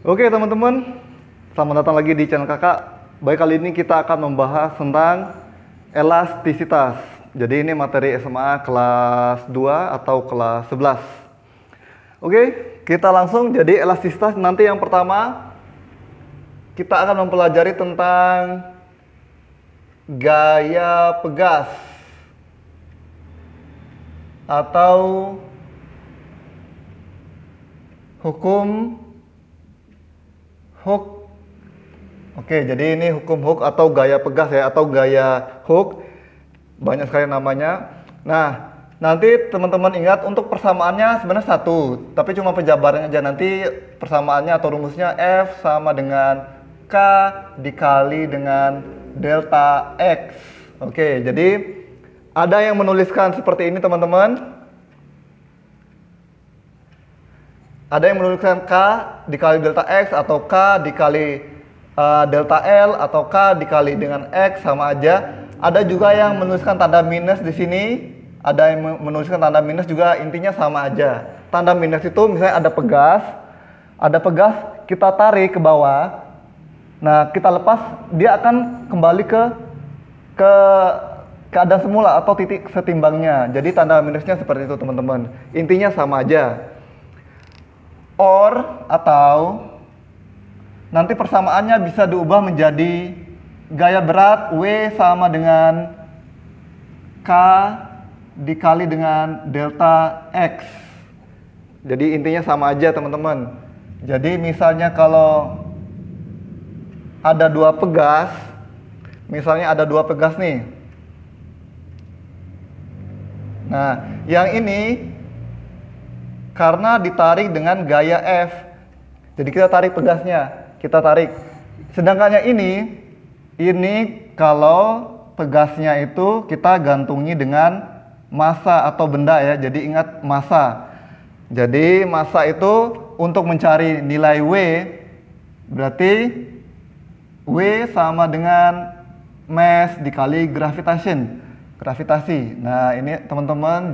Oke teman-teman, selamat datang lagi di channel kakak. Baik, kali ini kita akan membahas tentang elastisitas. Jadi ini materi SMA kelas 2 atau kelas 11. Oke, kita langsung. Jadi elastisitas nanti yang pertama kita akan mempelajari tentang gaya pegas atau hukum Hooke. Oke, jadi ini hukum Hooke atau gaya pegas ya, atau gaya Hooke. Banyak sekali namanya. Nah, nanti teman-teman ingat untuk persamaannya sebenarnya satu, tapi cuma penjabarannya aja. Nanti persamaannya atau rumusnya F sama dengan K dikali dengan delta X. Oke, jadi ada yang menuliskan seperti ini teman-teman. Ada yang menuliskan K dikali delta X atau K dikali delta L atau K dikali dengan X sama aja. Ada juga yang menuliskan tanda minus di sini. Ada yang menuliskan tanda minus juga, intinya sama aja. Tanda minus itu misalnya ada pegas kita tarik ke bawah. Nah, kita lepas, dia akan kembali ke keadaan semula atau titik setimbangnya. Jadi tanda minusnya seperti itu teman-teman. Intinya sama aja. Or atau nanti persamaannya bisa diubah menjadi gaya berat W sama dengan K dikali dengan delta X. Jadi intinya sama aja teman-teman. Jadi misalnya kalau ada dua pegas, misalnya ada dua pegas nih. Nah, yang ini karena ditarik dengan gaya F, jadi kita tarik pegasnya, kita tarik. Sedangkan yang ini kalau pegasnya itu kita gantungi dengan massa atau benda ya. Jadi ingat massa. Jadi massa itu untuk mencari nilai W, berarti W sama dengan mass dikali gravitasi. Nah ini teman-teman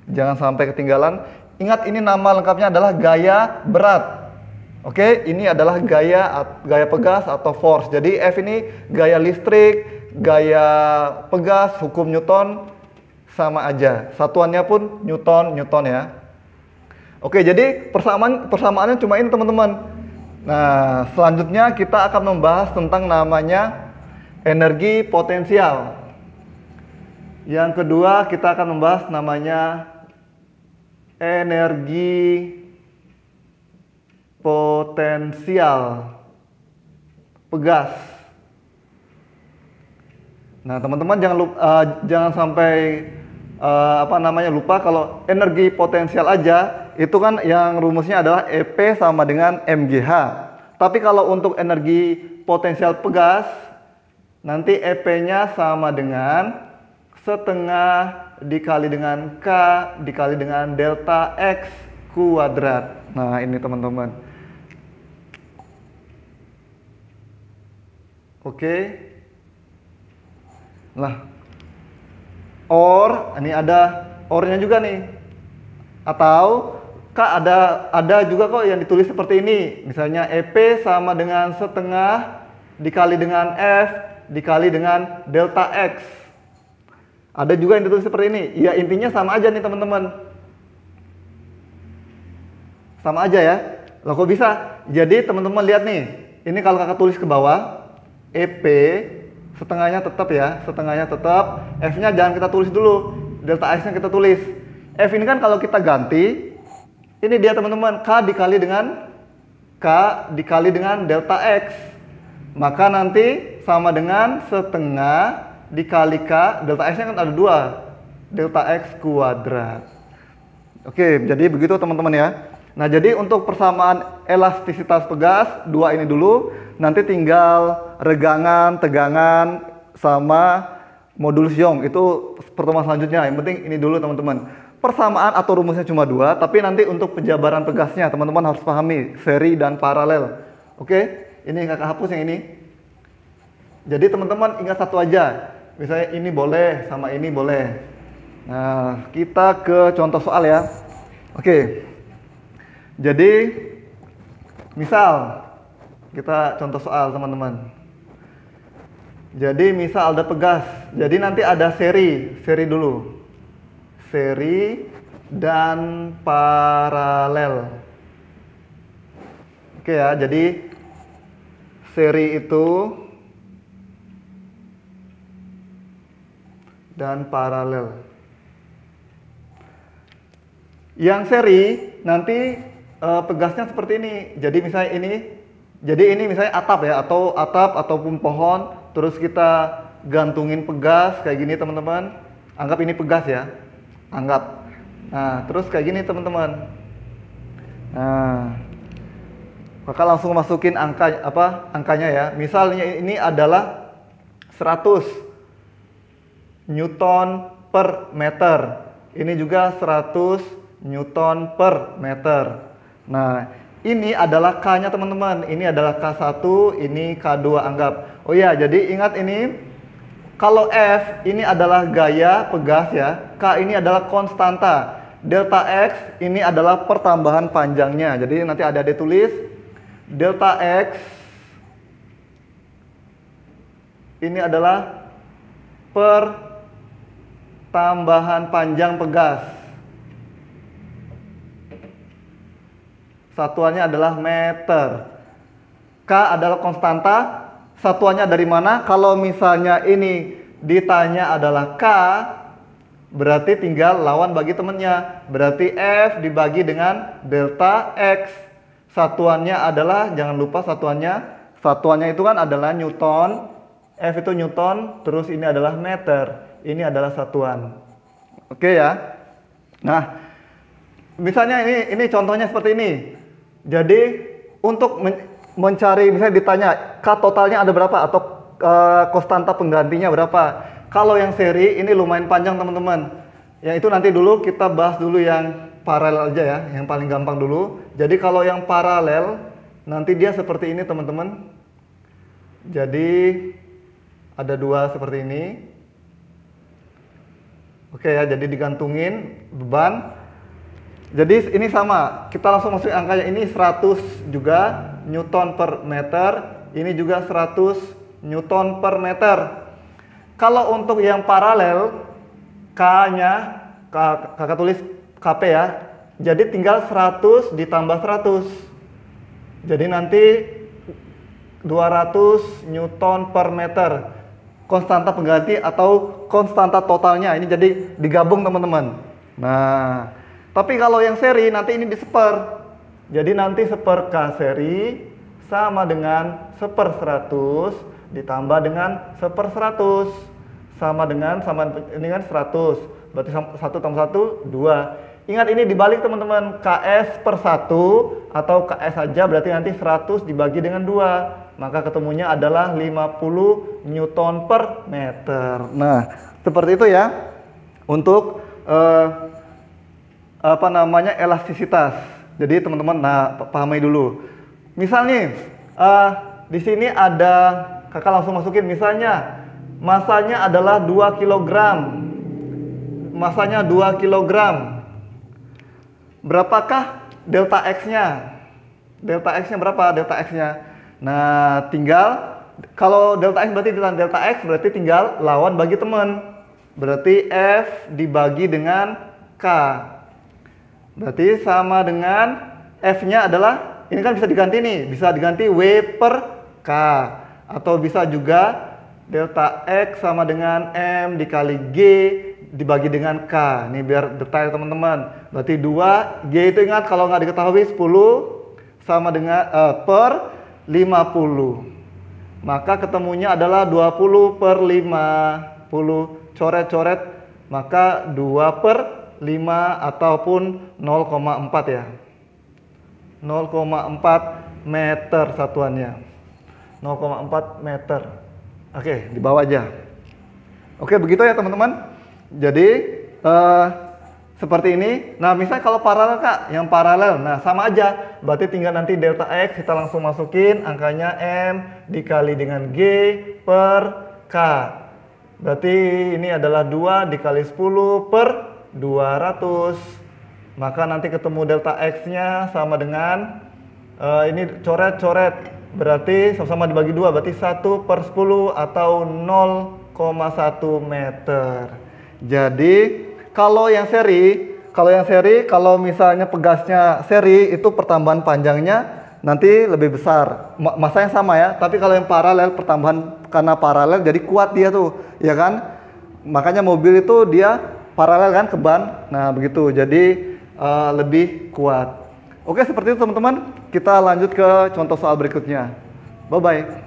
jangan sampai ketinggalan. Ingat, ini nama lengkapnya adalah gaya berat. Oke, ini adalah gaya pegas atau force. Jadi F ini gaya listrik, gaya pegas, hukum Newton sama aja. Satuannya pun Newton ya. Oke, jadi persamaannya cuma ini teman-teman. Nah, selanjutnya kita akan membahas tentang namanya energi potensial. Yang kedua kita akan membahas namanya energi potensial pegas. Nah, teman-teman jangan sampai lupa kalau energi potensial aja itu kan yang rumusnya adalah EP sama dengan mGh. Tapi kalau untuk energi potensial pegas nanti EP-nya sama dengan setengah dikali dengan K dikali dengan delta X kuadrat. Nah ini teman-teman. Oke. Nah, or ini ada ornya juga nih. Atau K ada juga kok yang ditulis seperti ini. Misalnya EP sama dengan setengah dikali dengan F dikali dengan delta X. Ada juga yang ditulis seperti ini. Ya intinya sama aja nih teman-teman. Sama aja ya. Loh kok bisa? Jadi teman-teman lihat nih. Ini kalau kakak tulis ke bawah, EP setengahnya tetap ya. Setengahnya tetap. F-nya jangan kita tulis dulu. Delta X-nya kita tulis. F ini kan kalau kita ganti, ini dia teman-teman. K dikali dengan delta X. Maka nanti sama dengan setengah dikali K, delta X nya kan ada 2, delta X kuadrat. Oke, jadi begitu teman-teman ya. Nah, jadi untuk persamaan elastisitas pegas, 2 ini dulu. Nanti tinggal regangan, tegangan, sama modulus Young. Itu pertemuan selanjutnya. Yang penting ini dulu teman-teman. Persamaan atau rumusnya cuma 2, tapi nanti untuk penjabaran pegasnya teman-teman harus pahami seri dan paralel. Oke, ini kakak hapus yang ini. Jadi teman-teman ingat satu aja. Misalnya ini boleh sama ini boleh. Nah, kita ke contoh soal ya. Oke. Jadi Misal, kita contoh soal teman-teman. Jadi misal ada pegas, jadi nanti ada seri dulu. Seri dan paralel. Oke ya, jadi seri itu dan paralel. Yang seri nanti pegasnya seperti ini. Jadi misalnya ini misalnya atap ya, atau atap ataupun pohon, terus kita gantungin pegas kayak gini teman-teman. Anggap ini pegas ya. Anggap. Nah, terus kayak gini teman-teman. Nah, Kakak langsung masukin angkanya ya. Misalnya ini adalah 100 Newton per meter. Ini juga 100 Newton per meter. Nah, ini adalah K-nya teman-teman. Ini adalah K1, ini K2 anggap. Oh ya, jadi ingat ini. Kalau F ini adalah gaya pegas ya. K ini adalah konstanta. Delta X ini adalah pertambahan panjangnya. Jadi nanti ada ditulis delta X ini adalah pertambahan panjang pegas. Satuannya adalah meter. K adalah konstanta. Satuannya dari mana? Kalau misalnya ini ditanya adalah K, berarti tinggal lawan bagi temennya. Berarti F dibagi dengan delta X. Satuannya adalah, jangan lupa satuannya itu kan adalah Newton. F itu Newton, terus ini adalah meter. Ini adalah satuan. Oke ya. Nah, misalnya ini contohnya seperti ini. Jadi untuk mencari, misalnya ditanya K totalnya ada berapa atau konstanta penggantinya berapa. Kalau yang seri ini lumayan panjang teman-teman. Yang itu nanti dulu kita bahas dulu yang paralel aja ya, yang paling gampang dulu. Jadi kalau yang paralel nanti dia seperti ini teman-teman. Jadi ada dua seperti ini. Oke ya, jadi digantungin beban. Jadi ini sama, kita langsung masukin angkanya. Ini 100 juga Newton per meter, ini juga 100 Newton per meter. Kalau untuk yang paralel, K-nya, kakak tulis KP ya, jadi tinggal 100 ditambah 100. Jadi nanti 200 Newton per meter. Konstanta pengganti atau konstanta totalnya, ini jadi digabung teman-teman. Nah, tapi kalau yang seri nanti ini diseper. Jadi nanti seper K seri sama dengan seper 100 ditambah dengan seper 100 sama dengan 100. Berarti 1 tambah 1 2. Ingat ini dibalik teman-teman, KS per 1 atau KS saja berarti nanti 100 dibagi dengan 2. Maka ketemunya adalah 50 Newton per meter. Nah, seperti itu ya untuk elastisitas. Jadi teman-teman, pahami dulu. Misalnya di sini ada, kakak langsung masukin, misalnya masanya adalah 2 kg. Masanya 2 kg. Berapakah delta X-nya? Delta X-nya berapa? Delta X-nya. Nah, tinggal kalau delta X berarti tinggal lawan bagi teman. Berarti F dibagi dengan K. Berarti sama dengan F-nya adalah, ini kan bisa diganti nih, bisa diganti W per K. Atau bisa juga delta X sama dengan M dikali G dibagi dengan K. Ini biar detail teman-teman. Berarti 2, G itu ingat kalau nggak diketahui 10 sama dengan per 50. Maka ketemunya adalah 20 per 50. Coret-coret, maka 2 per 5 ataupun 0,4 ya. 0,4 meter satuannya. 0,4 meter. Oke, di bawah aja. Oke, begitu ya teman-teman. Jadi seperti ini. Nah, misalnya kalau paralel Kak, yang paralel, nah sama aja. Berarti tinggal nanti delta X kita langsung masukin angkanya M dikali dengan G per K. Berarti ini adalah 2 dikali 10 per 200. Maka nanti ketemu delta X-nya sama dengan Ini coret-coret, berarti sama-sama dibagi 2, berarti 1/10 atau 0,1 meter. Jadi kalau yang seri, kalau misalnya pegasnya seri itu pertambahan panjangnya nanti lebih besar, masanya sama ya. Tapi kalau yang paralel, pertambahan karena paralel jadi kuat dia tuh, ya kan? Makanya mobil itu dia paralel kan ke ban. Nah begitu, jadi lebih kuat. Oke, seperti itu teman-teman. Kita lanjut ke contoh soal berikutnya. Bye bye.